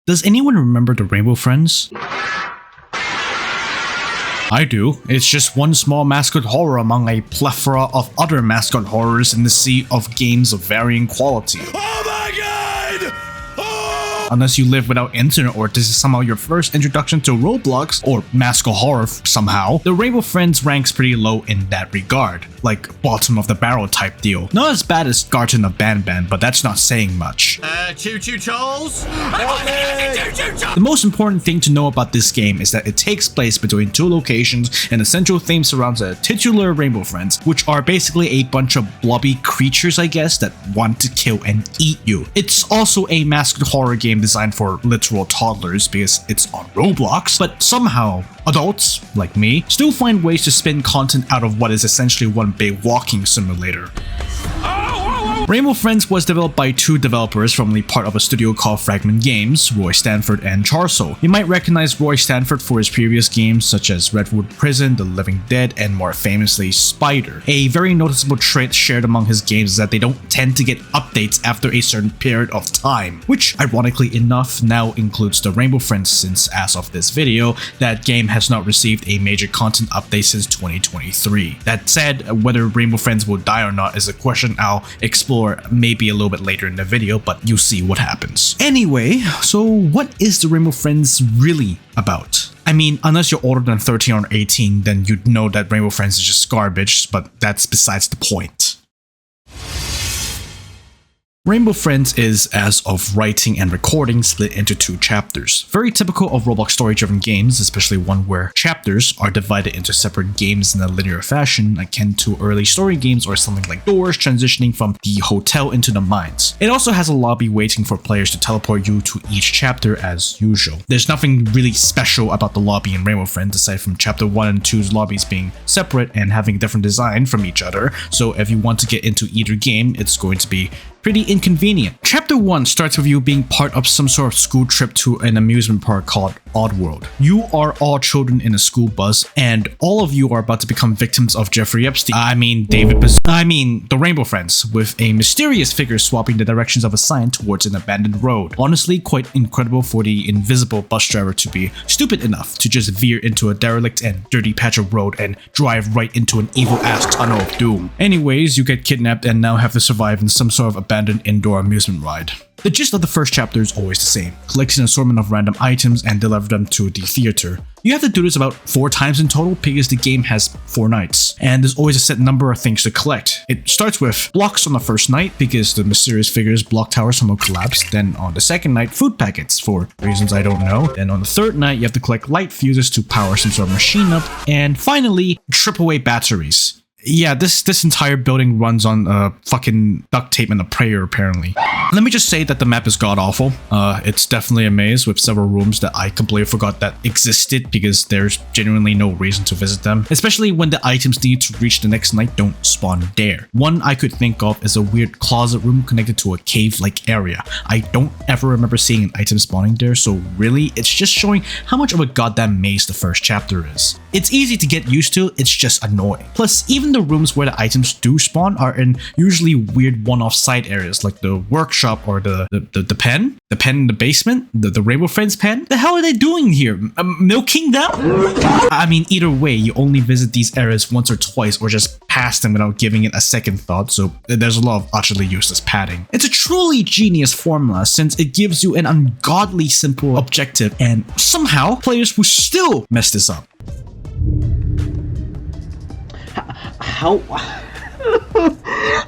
Does anyone remember the Rainbow Friends? I do. It's just one small mascot horror among a plethora of other mascot horrors in the sea of games of varying quality. Oh my god! Oh! Unless you live without internet or this is somehow your first introduction to Roblox or mascot horror somehow, the Rainbow Friends ranks pretty low in that regard, like bottom of the barrel type deal. Not as bad as Garten of Banban, but that's not saying much. Choo-choo tolls? The most important thing to know about this game is that it takes place between two locations and the central theme surrounds a titular Rainbow Friends, which are basically a bunch of blobby creatures, I guess, that want to kill and eat you. It's also a mascot horror game designed for literal toddlers because it's on Roblox, but somehow adults, like me, still find ways to spin content out of what is essentially one big walking simulator. Rainbow Friends was developed by two developers formerly part of a studio called Fragment Games, Roy Stanford and Charso. You might recognize Roy Stanford for his previous games such as Redwood Prison, The Living Dead, and more famously Spider. A very noticeable trait shared among his games is that they don't tend to get updates after a certain period of time, which ironically enough now includes the Rainbow Friends since as of this video, that game has not received a major content update since 2023. That said, whether Rainbow Friends will die or not is a question I'll explore maybe a little bit later in the video, but you'll see what happens. Anyway, so what is the Rainbow Friends really about? I mean, unless you're older than 13 or 18, then you'd know that Rainbow Friends is just garbage, but that's besides the point. Rainbow Friends is, as of writing and recording, split into two chapters. Very typical of Roblox story-driven games, especially one where chapters are divided into separate games in a linear fashion, akin to early story games or something like Doors transitioning from the hotel into the mines. It also has a lobby waiting for players to teleport you to each chapter as usual. There's nothing really special about the lobby in Rainbow Friends aside from chapter 1 and 2's lobbies being separate and having a different design from each other, so if you want to get into either game, it's going to be pretty inconvenient. Chapter 1 starts with you being part of some sort of school trip to an amusement park called Oddworld. You are all children in a school bus, and all of you are about to become victims of Jeffrey Epstein. The Rainbow Friends, with a mysterious figure swapping the directions of a sign towards an abandoned road. Honestly, quite incredible for the invisible bus driver to be stupid enough to just veer into a derelict and dirty patch of road and drive right into an evil-ass tunnel of doom. Anyways, you get kidnapped and now have to survive in some sort of abandoned indoor amusement ride. The gist of the first chapter is always the same. Collect an assortment of random items and deliver them to the theater. You have to do this about 4 times in total because the game has 4 nights, and there's always a set number of things to collect. It starts with blocks on the first night because the mysterious figure's block tower somehow collapsed, then on the second night, food packets for reasons I don't know, then on the third night you have to collect light fuses to power some sort of machine up, and finally, AAA batteries. Yeah, this entire building runs on fucking duct tape and a prayer apparently. Let me just say that the map is god-awful. It's definitely a maze with several rooms that I completely forgot that existed because there's genuinely no reason to visit them, especially when the items needed to reach the next night don't spawn there. One I could think of is a weird closet room connected to a cave-like area. I don't ever remember seeing an item spawning there, so really, it's just showing how much of a goddamn maze the first chapter is. It's easy to get used to, it's just annoying. Plus, even the rooms where the items do spawn are in usually weird one-off side areas like the workshop or the pen? The pen in the basement? The Rainbow Friends pen? The hell are they doing here? Milking them? I mean, either way, you only visit these areas once or twice or just pass them without giving it a second thought, so there's a lot of utterly useless padding. It's a truly genius formula since it gives you an ungodly simple objective and somehow players will still mess this up.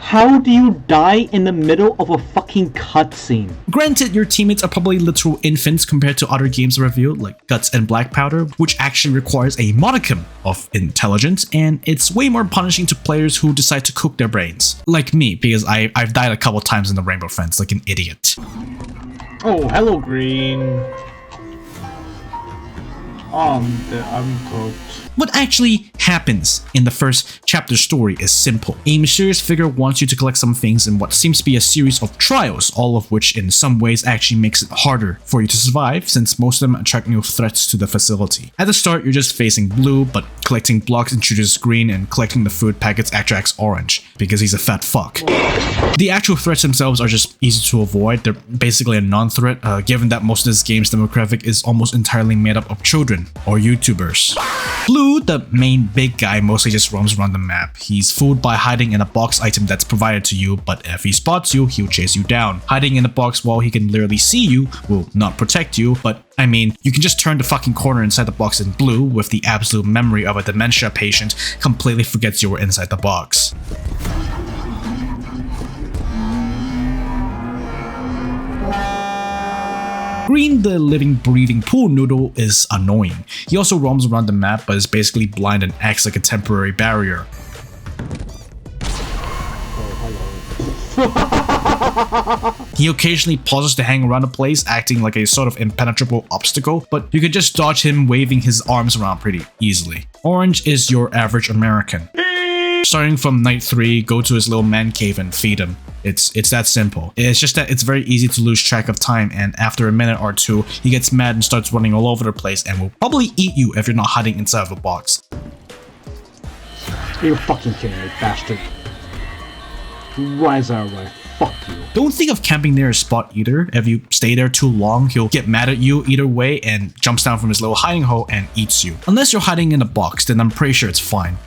How do you die in the middle of a fucking cutscene? Granted, your teammates are probably literal infants compared to other games revealed like Guts and Black Powder, which actually requires a modicum of intelligence, and it's way more punishing to players who decide to cook their brains. Like me, because I've died a couple times in the Rainbow Friends like an idiot. Oh, hello, Green. I'm cooked. What actually happens in the first chapter story is simple. A mysterious figure wants you to collect some things in what seems to be a series of trials, all of which in some ways actually makes it harder for you to survive since most of them attract new threats to the facility. At the start, you're just facing blue, but collecting blocks introduces green and collecting the food packets attracts orange because he's a fat fuck. The actual threats themselves are just easy to avoid. They're basically a non-threat, given that most of this game's demographic is almost entirely made up of children or YouTubers. Blue, the main big guy, mostly just roams around the map. He's fooled by hiding in a box item that's provided to you, but if he spots you, he'll chase you down. Hiding in a box while he can literally see you will not protect you, but I mean, you can just turn the fucking corner inside the box in blue with the absolute memory of a dementia patient completely forgets you were inside the box. Green, the living, breathing pool noodle, is annoying. He also roams around the map but is basically blind and acts like a temporary barrier. He occasionally pauses to hang around a place, acting like a sort of impenetrable obstacle, but you can just dodge him waving his arms around pretty easily. Orange is your average American. Starting from night 3, go to his little man cave and feed him. It's that simple. It's just that it's very easy to lose track of time, and after a minute or two, he gets mad and starts running all over the place and will probably eat you if you're not hiding inside of a box. You're fucking kidding me, bastard. Rise out of my way. Fuck you. Don't think of camping near a spot either. If you stay there too long, he'll get mad at you either way and jumps down from his little hiding hole and eats you. Unless you're hiding in a box, then I'm pretty sure it's fine.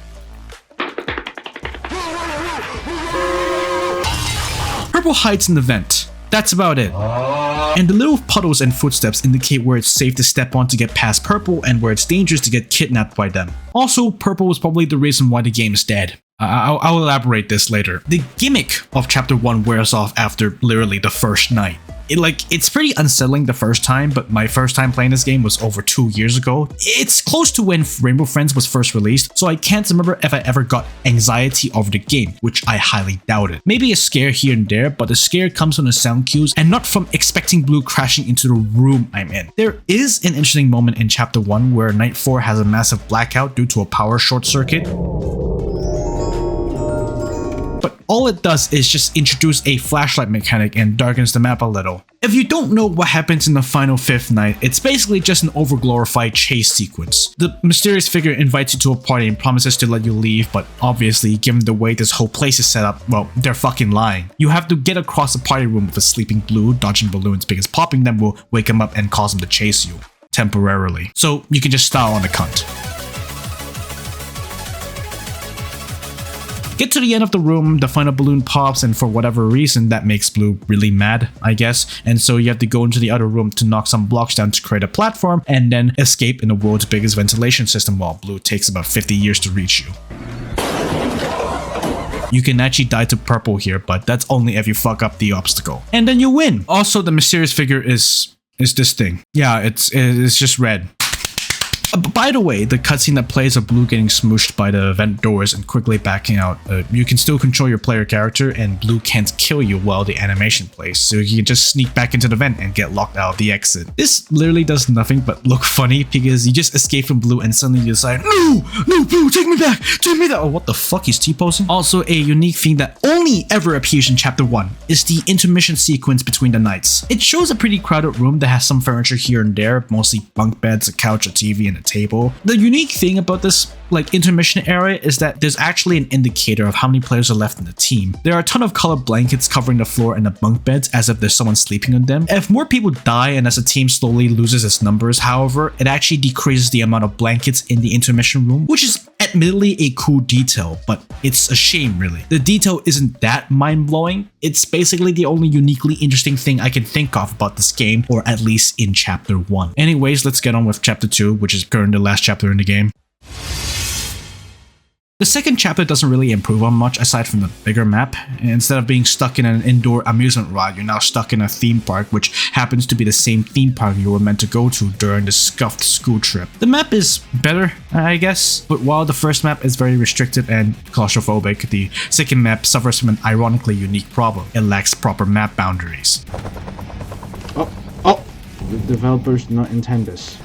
Purple hides in the vent. That's about it. And the little puddles and footsteps indicate where it's safe to step on to get past Purple and where it's dangerous to get kidnapped by them. Also, Purple was probably the reason why the game is dead. I'll elaborate this later. The gimmick of chapter 1 wears off after literally the first night. It's pretty unsettling the first time, but my first time playing this game was over 2 years ago. It's close to when Rainbow Friends was first released, so I can't remember if I ever got anxiety over the game, which I highly doubted. Maybe a scare here and there, but the scare comes from the sound cues and not from expecting Blue crashing into the room I'm in. There is an interesting moment in chapter 1 where Night 4 has a massive blackout due to a power short circuit. But all it does is just introduce a flashlight mechanic and darkens the map a little. If you don't know what happens in the final 5th night, it's basically just an overglorified chase sequence. The mysterious figure invites you to a party and promises to let you leave, but obviously, given the way this whole place is set up, well, they're fucking lying. You have to get across the party room with a sleeping Blue, dodging balloons because popping them will wake him up and cause him to chase you. Temporarily. So you can just style on the cunt. Get to the end of the room, the final balloon pops, and for whatever reason that makes Blue really mad, I guess, and so you have to go into the other room to knock some blocks down to create a platform and then escape in the world's biggest ventilation system while Blue takes about 50 years to reach you. You can actually die to Purple here, but that's only if you fuck up the obstacle. And then you win! Also, the mysterious figure is this thing. Yeah, it's just red. By the way, the cutscene that plays of Blue getting smooshed by the vent doors and quickly backing out, you can still control your player character and Blue can't kill you while the animation plays, so you can just sneak back into the vent and get locked out of the exit. This literally does nothing but look funny because you just escape from Blue and suddenly you decide, No, Blue, take me back! Oh, what the fuck, he's T-posing? Also, a unique thing that only ever appears in chapter 1 is the intermission sequence between the nights. It shows a pretty crowded room that has some furniture here and there, mostly bunk beds, a couch, a TV, and a table. The unique thing about this intermission area is that there's actually an indicator of how many players are left in the team. There are a ton of colored blankets covering the floor and the bunk beds as if there's someone sleeping on them. If more people die and as the team slowly loses its numbers, however, it actually decreases the amount of blankets in the intermission room, which is admittedly a cool detail, but it's a shame really. The detail isn't that mind-blowing. It's basically the only uniquely interesting thing I can think of about this game, or at least in chapter 1. Anyways, let's get on with chapter 2, which is currently the last chapter in the game. The second chapter doesn't really improve on much aside from the bigger map. Instead of being stuck in an indoor amusement ride, you're now stuck in a theme park, which happens to be the same theme park you were meant to go to during the scuffed school trip. The map is better, I guess, but while the first map is very restrictive and claustrophobic, the second map suffers from an ironically unique problem. It lacks proper map boundaries. Oh, the developers did not intend this.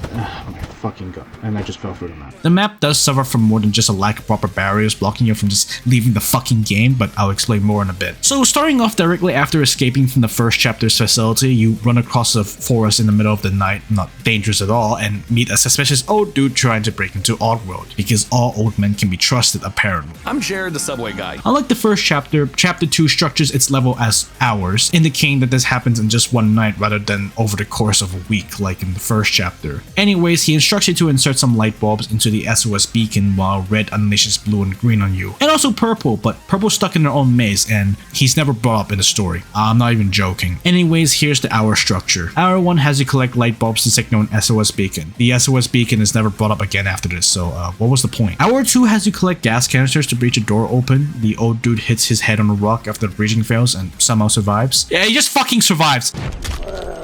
My fucking go. And I just fell through the map. The map does suffer from more than just a lack of proper barriers blocking you from just leaving the fucking game, but I'll explain more in a bit. So starting off directly after escaping from the first chapter's facility, you run across a forest in the middle of the night, not dangerous at all, and meet a suspicious old dude trying to break into Oddworld, because all old men can be trusted apparently. I'm Jared, the subway guy. Unlike the first chapter, chapter 2 structures its level as hours, indicating that this happens in just one night rather than over the course of a week like in the first chapter. Anyways, he instructs you to insert some light bulbs into the SOS beacon while red unleashes blue and green on you. And also purple, but purple's stuck in their own maze and he's never brought up in the story. I'm not even joking. Anyways, here's the hour structure. Hour 1 has you collect light bulbs to signal an SOS beacon. The SOS beacon is never brought up again after this, so what was the point? Hour 2 has you collect gas canisters to breach a door open. The old dude hits his head on a rock after the breaching fails and somehow survives. Yeah, he just fucking survives.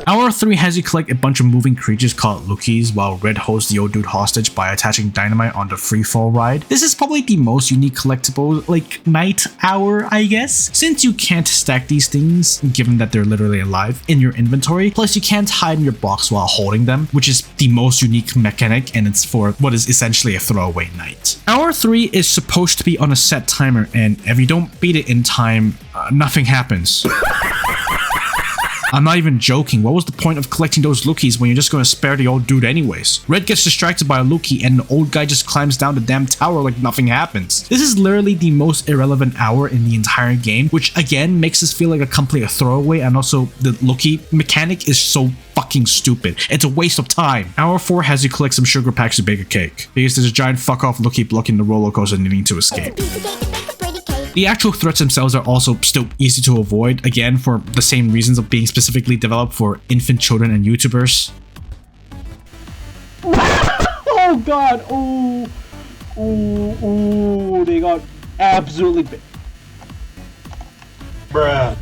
Hour 3 has you collect a bunch of moving creatures called Lookies, while Red holds the old dude hostage by attaching dynamite on the freefall ride. This is probably the most unique collectible, like, night hour, I guess, since you can't stack these things, given that they're literally alive, in your inventory, plus you can't hide in your box while holding them, which is the most unique mechanic, and it's for what is essentially a throwaway night. Hour 3 is supposed to be on a set timer, and if you don't beat it in time, nothing happens. I'm not even joking. What was the point of collecting those Lookies when you're just gonna spare the old dude anyways? Red gets distracted by a Lookie and the old guy just climbs down the damn tower like nothing happens. This is literally the most irrelevant hour in the entire game, which again makes this feel like a complete throwaway, and also the Lookie mechanic is so fucking stupid. It's a waste of time. Hour 4 has you collect some sugar packs to bake a cake, because there's a giant fuck off Lookie blocking the roller coaster needing to escape. The actual threats themselves are also still easy to avoid, again for the same reasons of being specifically developed for infant children and YouTubers. Oh god, oh, they got absolutely big. Bruh.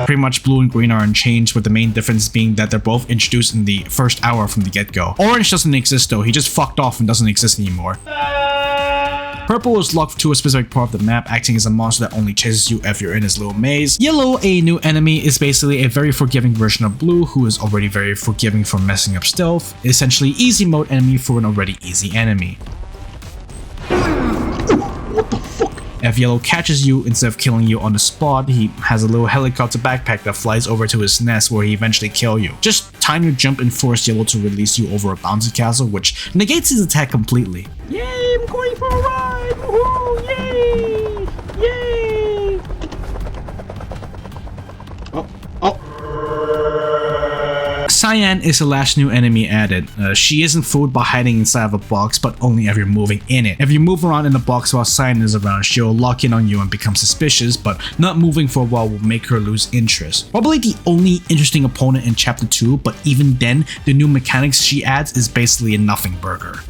Pretty much blue and green are unchanged, with the main difference being that they're both introduced in the first hour from the get-go. Orange doesn't exist though, he just fucked off and doesn't exist anymore. Purple is locked to a specific part of the map, acting as a monster that only chases you if you're in his little maze. Yellow, a new enemy, is basically a very forgiving version of blue, who is already very forgiving for messing up stealth. Essentially easy mode enemy for an already easy enemy. What the fuck? If Yellow catches you, instead of killing you on the spot, he has a little helicopter backpack that flies over to his nest where he eventually kills you. Just time your jump and force Yellow to release you over a bouncy castle, which negates his attack completely. Yay, I'm going for a ride! Woohoo! Yay! Yay! Oh. Cyan is the last new enemy added. She isn't fooled by hiding inside of a box, but only if you're moving in it. If you move around in the box while Cyan is around, she'll lock in on you and become suspicious, but not moving for a while will make her lose interest. Probably the only interesting opponent in chapter 2, but even then, the new mechanics she adds is basically a nothing burger.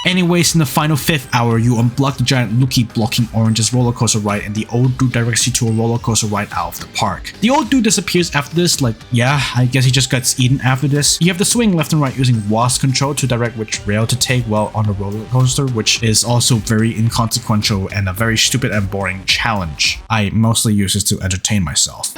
Anyways, in the final 5th hour, you unblock the giant Lookie blocking Orange's roller coaster ride, and the old dude directs you to a roller coaster ride out of the park. The old dude disappears after this, like, yeah, I guess he just gets eaten after this. You have to swing left and right using WASD control to direct which rail to take while on the roller coaster, which is also very inconsequential and a very stupid and boring challenge. I mostly use this to entertain myself.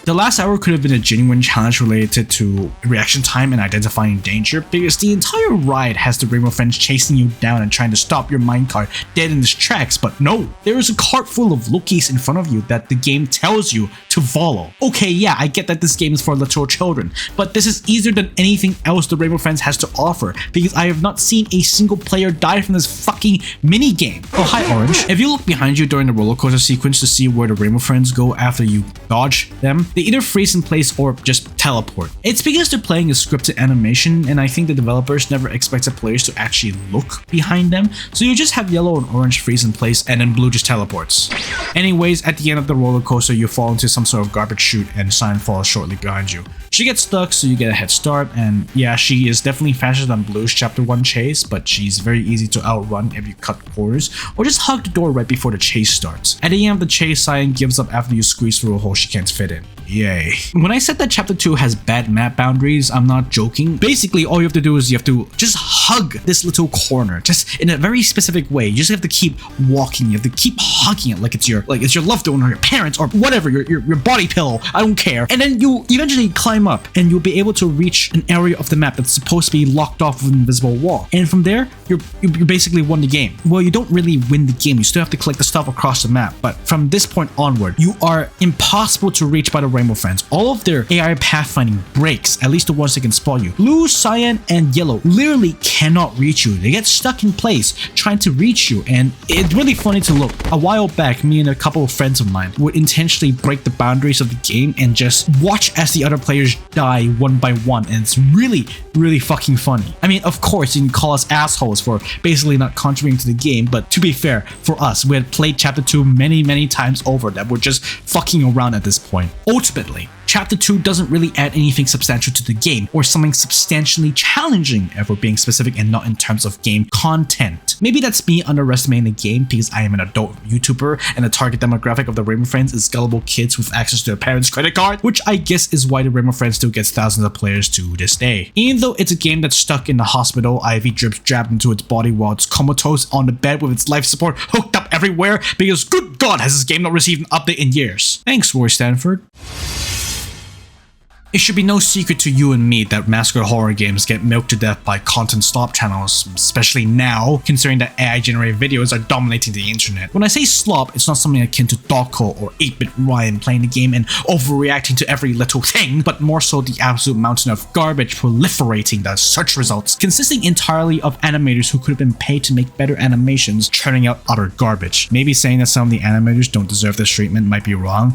The last hour could have been a genuine challenge related to reaction time and identifying danger, because the entire ride has the Rainbow Friends chasing you down and trying to stop your minecart dead in its tracks, but no, there is a cart full of Lookies in front of you that the game tells you to follow. Okay, yeah, I get that this game is for literal children, but this is easier than anything else the Rainbow Friends has to offer, because I have not seen a single player die from this fucking mini game. Oh, hi Orange. If you look behind you during the roller coaster sequence to see where the Rainbow Friends go after you dodge them, they either freeze in place or just teleport. It's because they're playing a scripted animation, and I think the developers never expected players to actually look behind them, so you just have Yellow and Orange freeze in place and then Blue just teleports. Anyways, at the end of the roller coaster, you fall into some sort of garbage chute and Cyan falls shortly behind you. She gets stuck, so you get a head start, and yeah, she is definitely faster than Blue's chapter 1 chase, but she's very easy to outrun if you cut corners or just hug the door right before the chase starts. At the end of the chase, Cyan gives up after you squeeze through a hole she can't fit in. Yay. When I said that chapter 2 has bad map boundaries, I'm not joking. Basically, all you have to do is you have to just hug this little corner, just in a very specific way. You just have to keep walking. You have to keep hugging it like it's your loved one or your parents or whatever, your body pillow. I don't care. And then you eventually climb up and you'll be able to reach an area of the map that's supposed to be locked off with an invisible wall. And from there, you basically won the game. Well, you don't really win the game. You still have to collect the stuff across the map. But from this point onward, you are impossible to reach by the Rainbow Friends. All of their AI pathfinding breaks, at least the ones that can spot you. Blue, cyan, and yellow literally cannot reach you. They get stuck in place trying to reach you. And it's really funny to look. A while back, me and a couple of friends of mine would intentionally break the boundaries of the game and just watch as the other players die one by one. And it's really, really fucking funny. I mean, of course, you can call us assholes for basically not contributing to the game, but to be fair, for us, we had played chapter 2 many times over that we're just fucking around at this point. Ultimately, Chapter 2 doesn't really add anything substantial to the game or something substantially challenging, if we're being specific and not in terms of game content. Maybe that's me underestimating the game because I am an adult YouTuber and the target demographic of the Rainbow Friends is gullible kids with access to their parents' credit card, which I guess is why the Rainbow Friends still gets thousands of players to this day. Even though it's a game that's stuck in the hospital, IV drips jabbed into its body while it's comatose on the bed with its life support hooked up everywhere because good god has this game not received an update in years. Thanks, Roy Stanford. It should be no secret to you and me that massacre horror games get milked to death by content slop channels, especially now, considering that AI-generated videos are dominating the internet. When I say slop, it's not something akin to Dogco or 8-Bit Ryan playing the game and overreacting to every little thing, but more so the absolute mountain of garbage proliferating the search results, consisting entirely of animators who could have been paid to make better animations, churning out utter garbage. Maybe saying that some of the animators don't deserve this treatment might be wrong.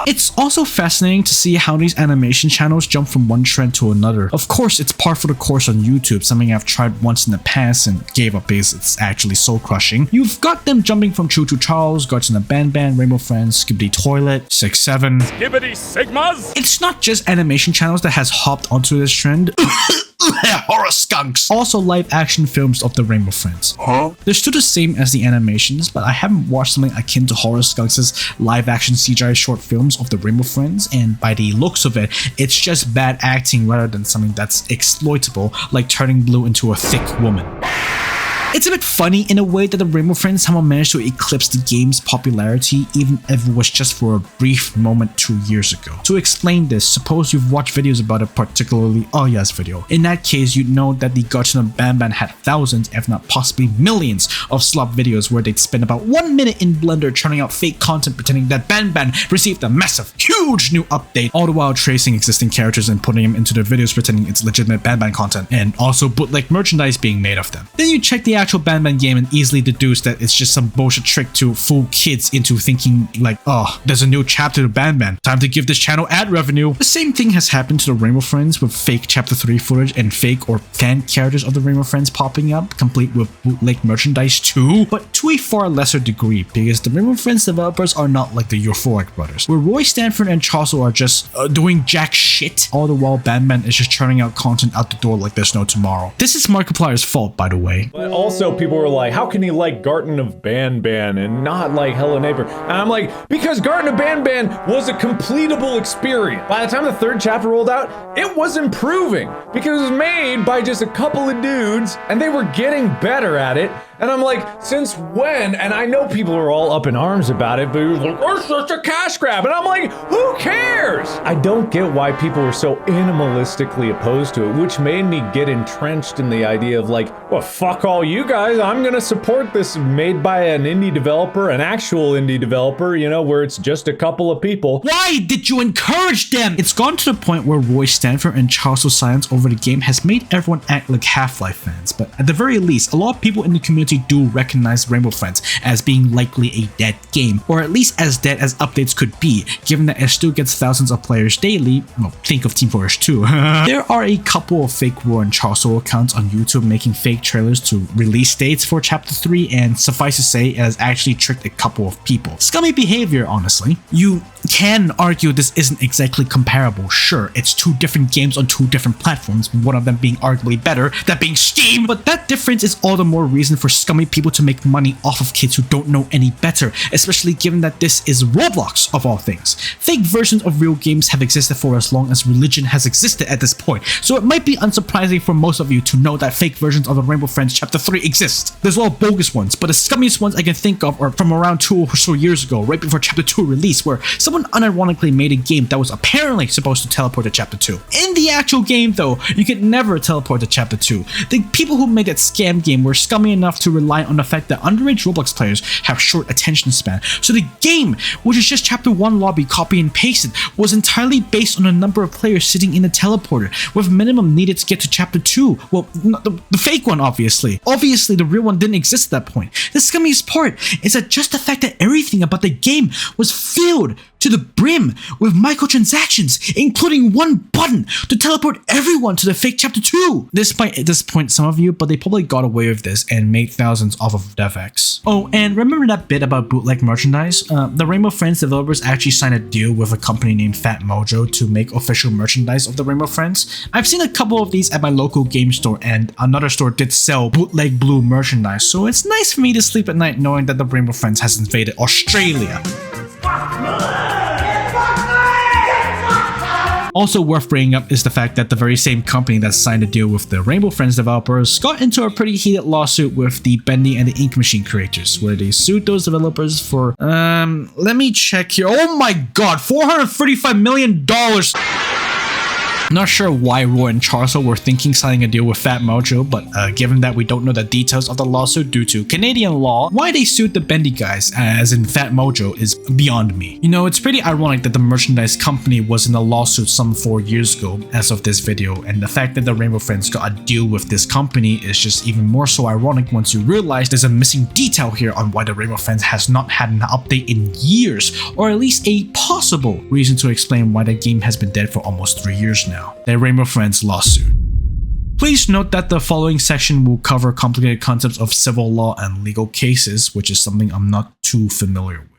It's also fascinating to see how these animation channels jump from one trend to another. Of course, it's par for the course on YouTube, something I've tried once in the past and gave up because it's actually soul crushing. You've got them jumping from Choo Choo Charles, Guards in the Band, Rainbow Friends, Skibbity Toilet, 6-7. Skibbity Sigmas! It's not just animation channels that has hopped onto this trend. Horror skunks. Also live action films of the Rainbow Friends. They're still the same as the animations, but I haven't watched something akin to Horror Skunks' live action CGI short films of the Rainbow Friends, and by the looks of it, it's just bad acting rather than something that's exploitable, like turning Blue into a thick woman. It's a bit funny in a way that the Rainbow Friends somehow managed to eclipse the game's popularity, even if it was just for a brief moment 2 years ago. To explain this, suppose you've watched videos about it, particularly Aya's video. In that case, you'd know that the Gotcha Bam had thousands, if not possibly millions, of slop videos where they'd spend about 1 minute in Blender churning out fake content pretending that Ban received a massive, huge new update, all the while tracing existing characters and putting them into their videos pretending it's legitimate Ban content, and also bootleg merchandise being made of them. Then you check the actual Ban game and easily deduce that it's just some bullshit trick to fool kids into thinking like, oh, there's a new chapter to Ban. Time to give this channel ad revenue. The same thing has happened to the Rainbow Friends with fake chapter 3 footage and fake or fan characters of the Rainbow Friends popping up, complete with bootleg merchandise too, but to a far lesser degree because the Rainbow Friends developers are not like the Euphoric brothers, where Roy Stanford and Charles are just doing jack shit, all the while Ban is just churning out content out the door like there's no tomorrow. This is Markiplier's fault, by the way. But also people were like, how can he like Garten of Ban and not like Hello Neighbor? And I'm like, because Garten of Ban was a completable experience. By the time the third chapter rolled out, it was improving because it was made by just a couple of dudes and they were getting better at it. And I'm like, since when? And I know people are all up in arms about it, but he was like, it's just a cash grab. And I'm like, who cares? I don't get why people were so animalistically opposed to it, which made me get entrenched in the idea of like, well, fuck all you guys. I'm gonna support this made by an indie developer, an actual indie developer, you know, where it's just a couple of people. Why did you encourage them? It's gone to the point where Roy Stanford and Charles' silence over the game has made everyone act like Half-Life fans, but at the very least, a lot of people in the community do recognize Rainbow Friends as being likely a dead game, or at least as dead as updates could be, given that it still gets thousands of players daily. Well, think of Team Fortress 2. There are a couple of fake Roy and Charles accounts on YouTube making fake trailers to release dates for Chapter 3, and suffice to say, it has actually tricked a couple of people. Scummy behavior, honestly. You can argue this isn't exactly comparable. Sure, it's two different games on two different platforms, one of them being arguably better, that being Steam, but that difference is all the more reason for scummy people to make money off of kids who don't know any better, especially given that this is Roblox of all things. Fake versions of real games have existed for as long as religion has existed at this point, so it might be unsurprising for most of you to know that fake versions of the Rainbow Friends Chapter 3 exist. There's a lot of bogus ones, but the scummiest ones I can think of are from around 2 or so years ago, right before Chapter 2 release, where someone unironically made a game that was apparently supposed to teleport to Chapter 2. In the actual game though, you could never teleport to Chapter 2. The people who made that scam game were scummy enough to rely on the fact that underage Roblox players have short attention span, so the game, which is just Chapter 1 lobby copy and pasted, was entirely based on the number of players sitting in the teleporter, with minimum needed to get to Chapter 2. Well, not the fake one obviously. Obviously the real one didn't exist at that point. The scummiest part is that just the fact that everything about the game was filled to the brim with microtransactions, including one button to teleport everyone to the fake Chapter 2. This might disappoint some of you, but they probably got away with this and made thousands off of DevX. Oh, and remember that bit about bootleg merchandise? The Rainbow Friends developers actually signed a deal with a company named Fat Mojo to make official merchandise of the Rainbow Friends. I've seen a couple of these at my local game store, and another store did sell bootleg blue merchandise, so it's nice for me to sleep at night knowing that the Rainbow Friends has invaded Australia. Also worth bringing up is the fact that the very same company that signed a deal with the Rainbow Friends developers got into a pretty heated lawsuit with the Bendy and the Ink Machine creators, where they sued those developers for, let me check here. Oh my god, $435 million! Not sure why Roy and Charles were thinking signing a deal with Fat Mojo, but given that we don't know the details of the lawsuit due to Canadian law, why they sued the Bendy guys, as in Fat Mojo, is beyond me. You know, it's pretty ironic that the merchandise company was in a lawsuit some 4 years ago as of this video, and the fact that the Rainbow Friends got a deal with this company is just even more so ironic once you realize there's a missing detail here on why the Rainbow Friends has not had an update in years, or at least a possible reason to explain why the game has been dead for almost 3 years now. The Rainbow Friends lawsuit. Please note that the following section will cover complicated concepts of civil law and legal cases, which is something I'm not too familiar with.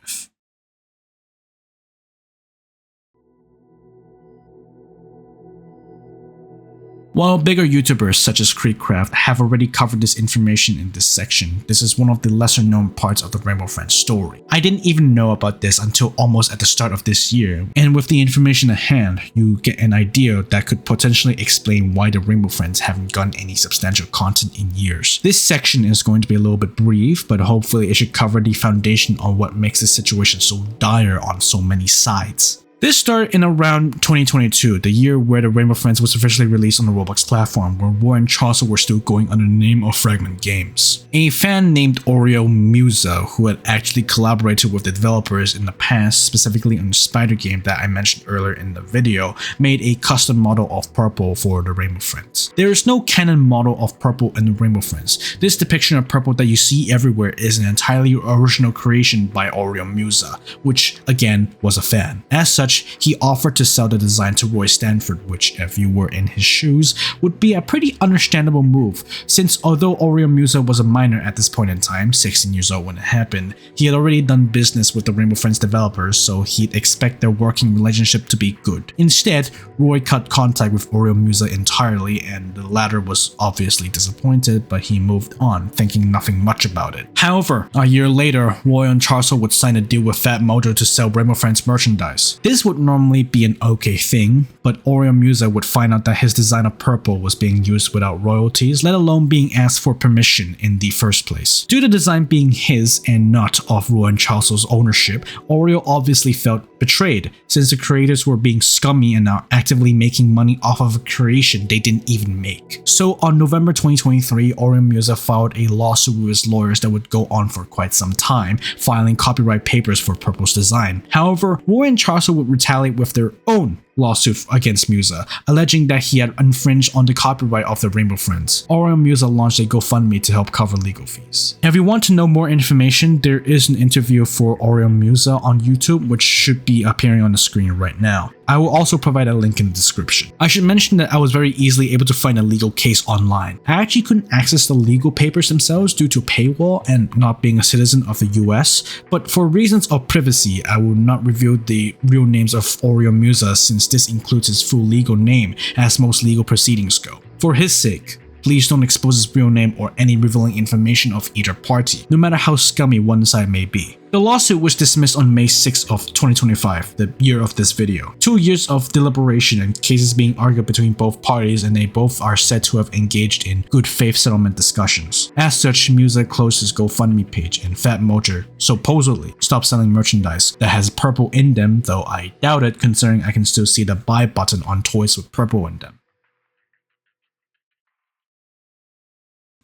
While bigger YouTubers such as Creekcraft have already covered this information in this section, this is one of the lesser known parts of the Rainbow Friends story. I didn't even know about this until almost at the start of this year, and with the information at hand, you get an idea that could potentially explain why the Rainbow Friends haven't gotten any substantial content in years. This section is going to be a little bit brief, but hopefully it should cover the foundation on what makes this situation so dire on so many sides. This started in around 2022, the year where the Rainbow Friends was officially released on the Roblox platform, where Roy and Charles were still going under the name of Fragment Games. A fan named Oreo Musa, who had actually collaborated with the developers in the past, specifically on the Spider game that I mentioned earlier in the video, made a custom model of Purple for the Rainbow Friends. There is no canon model of Purple in the Rainbow Friends. This depiction of Purple that you see everywhere is an entirely original creation by Oreo Musa, which again was a fan. As such, he offered to sell the design to Roy Stanford, which, if you were in his shoes, would be a pretty understandable move, since although Oreo Musa was a minor at this point in time, 16 years old when it happened, he had already done business with the Rainbow Friends developers, so he'd expect their working relationship to be good. Instead, Roy cut contact with Oreo Musa entirely, and the latter was obviously disappointed, but he moved on, thinking nothing much about it. However, a year later, Roy and Charles would sign a deal with Fat Mojo to sell Rainbow Friends merchandise. This would normally be an okay thing, but Oreo Musa would find out that his design of Purple was being used without royalties, let alone being asked for permission in the first place. Due to the design being his and not of Roy and Charles' ownership, Oreo obviously felt betrayed, since the creators were being scummy and now actively making money off of a creation they didn't even make. So on November 2023, Oreo Musa filed a lawsuit with his lawyers that would go on for quite some time, filing copyright papers for Purple's design. However, Roy and Charles would retaliate with their own lawsuit against Musa, alleging that he had infringed on the copyright of the Rainbow Friends. Oreo Musa launched a GoFundMe to help cover legal fees. If you want to know more information, there is an interview for Oreo Musa on YouTube, which should be appearing on the screen right now. I will also provide a link in the description. I should mention that I was very easily able to find a legal case online. I actually couldn't access the legal papers themselves due to paywall and not being a citizen of the US, but for reasons of privacy, I will not reveal the real names of Oreo Musa since this includes his full legal name, as most legal proceedings go. For his sake, Please don't expose his real name or any revealing information of either party, no matter how scummy one side may be. The lawsuit was dismissed on May 6 of 2025, the year of this video. 2 years of deliberation and cases being argued between both parties, and they both are said to have engaged in good faith settlement discussions. As such, Musa closed his GoFundMe page and Fat Mojo supposedly stopped selling merchandise that has purple in them, though I doubt it considering I can still see the buy button on toys with purple in them.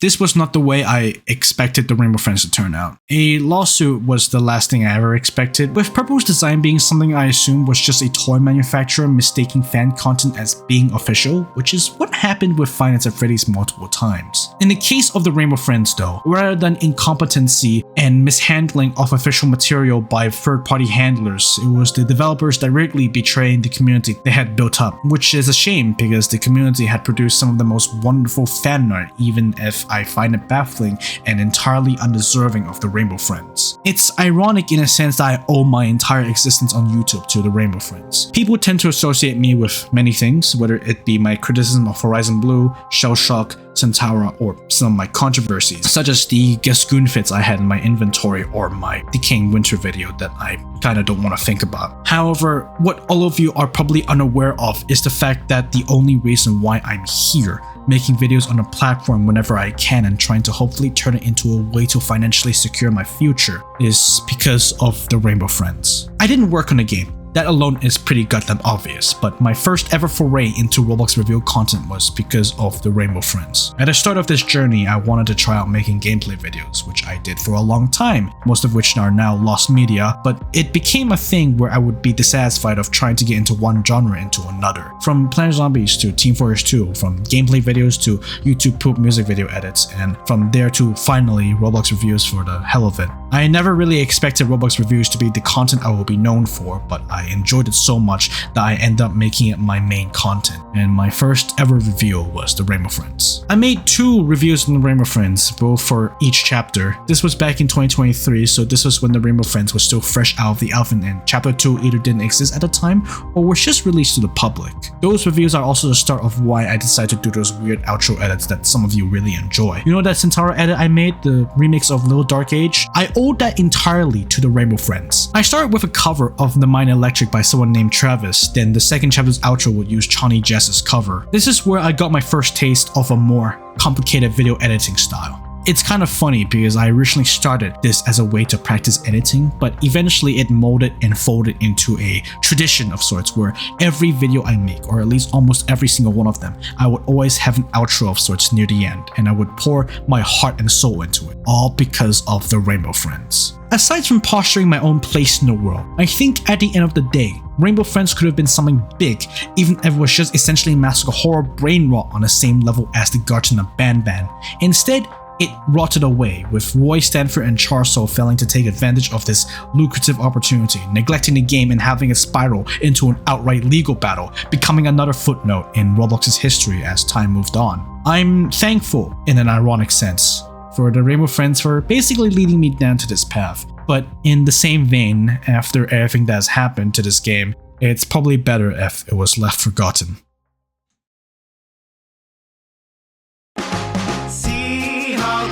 This was not the way I expected the Rainbow Friends to turn out. A lawsuit was the last thing I ever expected, with Purple's design being something I assumed was just a toy manufacturer mistaking fan content as being official, which is what happened with Five Nights at Freddy's multiple times. In the case of the Rainbow Friends though, rather than incompetency and mishandling of official material by third-party handlers, it was the developers directly betraying the community they had built up, which is a shame because the community had produced some of the most wonderful fan art, even if I find it baffling and entirely undeserving of the Rainbow Friends. It's ironic in a sense that I owe my entire existence on YouTube to the Rainbow Friends. People tend to associate me with many things, whether it be my criticism of Horizon Blue, Shell Shock, Centaura, or some of my controversies, such as the Gascoon fits I had in my inventory or my Decaying Winter video that I kinda don't want to think about. However, what all of you are probably unaware of is the fact that the only reason why I'm here making videos on a platform whenever I can and trying to hopefully turn it into a way to financially secure my future is because of the Rainbow Friends. I didn't work on a game. That alone is pretty goddamn obvious, but my first ever foray into Roblox review content was because of the Rainbow Friends. At the start of this journey, I wanted to try out making gameplay videos, which I did for a long time, most of which are now lost media, but it became a thing where I would be dissatisfied of trying to get into one genre into another. From Planet Zombies to Team Fortress 2, from gameplay videos to YouTube poop music video edits, and from there to finally Roblox reviews for the hell of it. I never really expected Roblox reviews to be the content I will be known for, but I enjoyed it so much that I ended up making it my main content, and my first ever review was the Rainbow Friends. I made 2 reviews on the Rainbow Friends, both for each chapter. This was back in 2023, so this was when the Rainbow Friends was still fresh out of the oven and chapter 2 either didn't exist at the time or was just released to the public. Those reviews are also the start of why I decided to do those weird outro edits that some of you really enjoy. You know that Centaura edit I made, the remix of Little Dark Age? I owed that entirely to the Rainbow Friends. I started with a cover of The Mind Electric by someone named Travis, then the second chapter's outro would use Johnny Jess's cover. This is where I got my first taste of a more complicated video editing style. It's kind of funny because I originally started this as a way to practice editing, but eventually it molded and folded into a tradition of sorts where every video I make, or at least almost every single one of them, I would always have an outro of sorts near the end, and I would pour my heart and soul into it, all because of the Rainbow Friends. Aside from posturing my own place in the world, I think at the end of the day, Rainbow Friends could have been something big, even if it was just essentially massacre horror brain rot on the same level as the Garten of Banban. Instead, it rotted away, with Roy Stanford and Charso failing to take advantage of this lucrative opportunity, neglecting the game and having it spiral into an outright legal battle, becoming another footnote in Roblox's history as time moved on. I'm thankful, in an ironic sense, for the Rainbow Friends for basically leading me down to this path, but in the same vein, after everything that has happened to this game, it's probably better if it was left forgotten.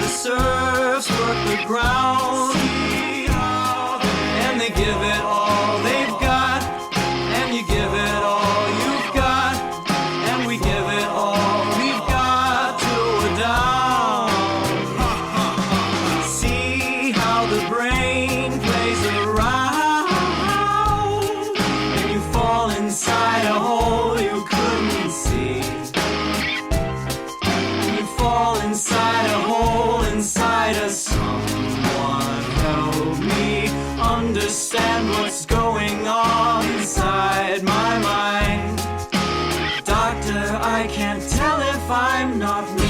Surfs work the ground, and they give it all they've got, and you give it all you've got, and we give it all we've got till we're down. See how the brain plays around, and you fall inside a hole you couldn't see. You fall inside a hole inside of someone. Help me understand what's going on inside my mind. Doctor, I can't tell if I'm not me.